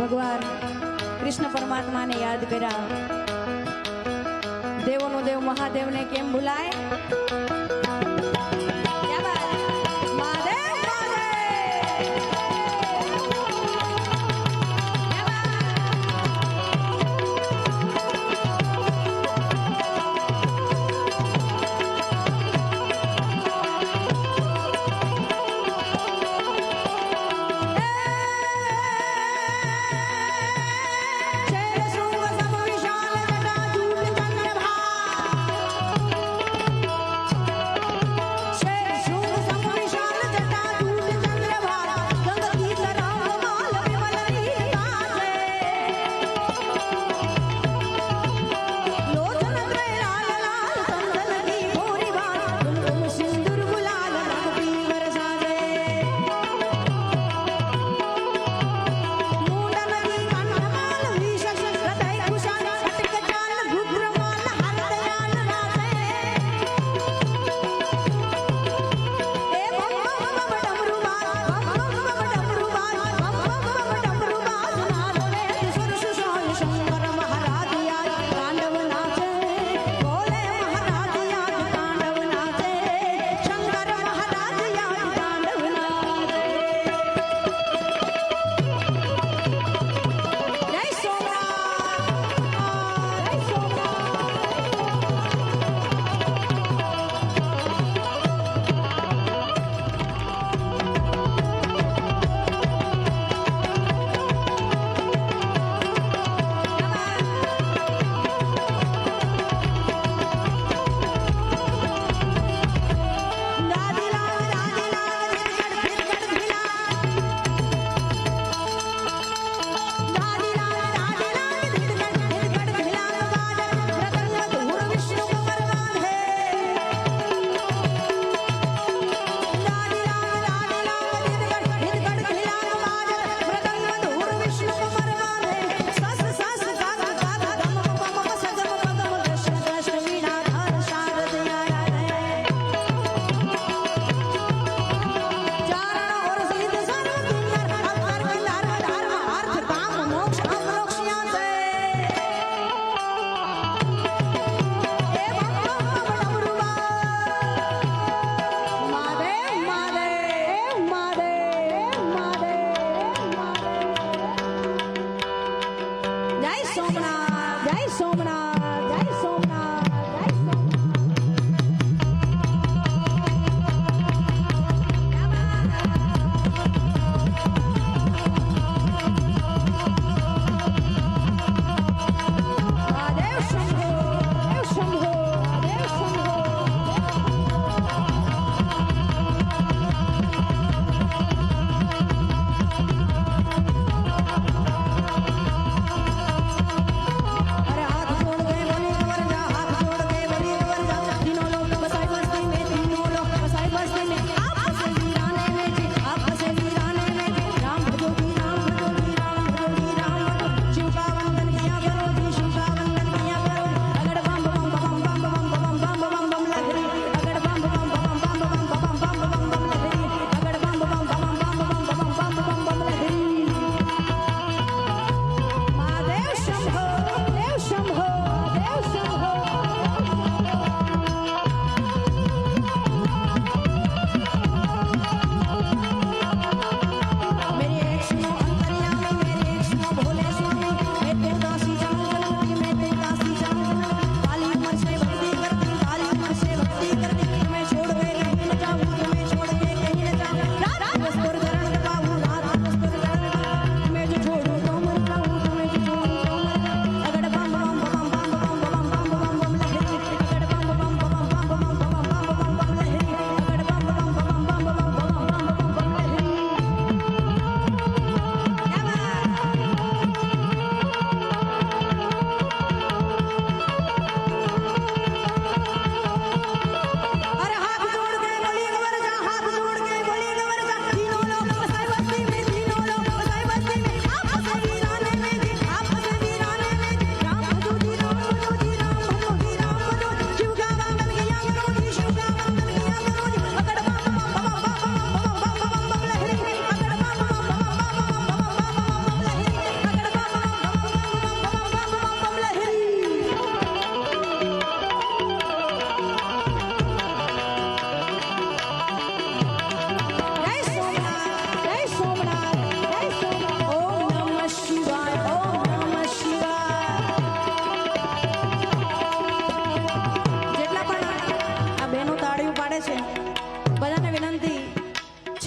ભગવાન કૃષ્ણ પરમાત્માને યાદ કર્યા। દેવોનો દેવ મહાદેવને કેમ ભૂલાય?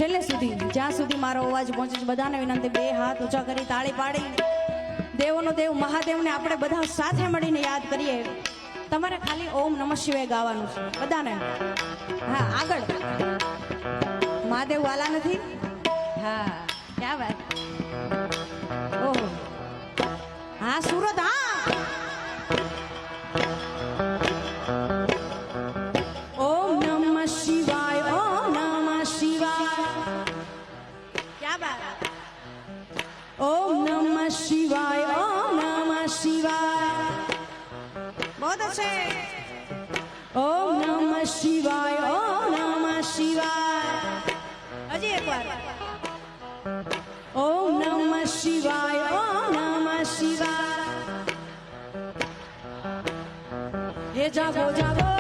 છેલ્લે સુધી જ્યાં સુધી મારો અવાજ પહોંચે છે બધાને વિનંતી, બે હાથ ઊંચા કરી તાળી પાડી દેવોનો દેવ મહાદેવને આપણે બધા સાથે મળીને યાદ કરીએ. તમારે ખાલી ઓમ નમઃ શિવાય ગાવાનું છે બધાને. હા, આગળ મહાદેવ વાલા નથી. હા, ક્યાં વાત. ઓહો, હા સુરત. હા, ઓમ નમઃ શિવાય, ઓમ નમઃ શિવાય. ક્યાં વાત. ઓમ નમઃ શિવાય, ઓમ નમઃ શિવાય. बहुत अच्छे. ओम नमः शिवाय, ओम नमः शिवाय. अजी एक बार. ओम नमः शिवाय, ओम नमः शिवाय. हे जागो जागो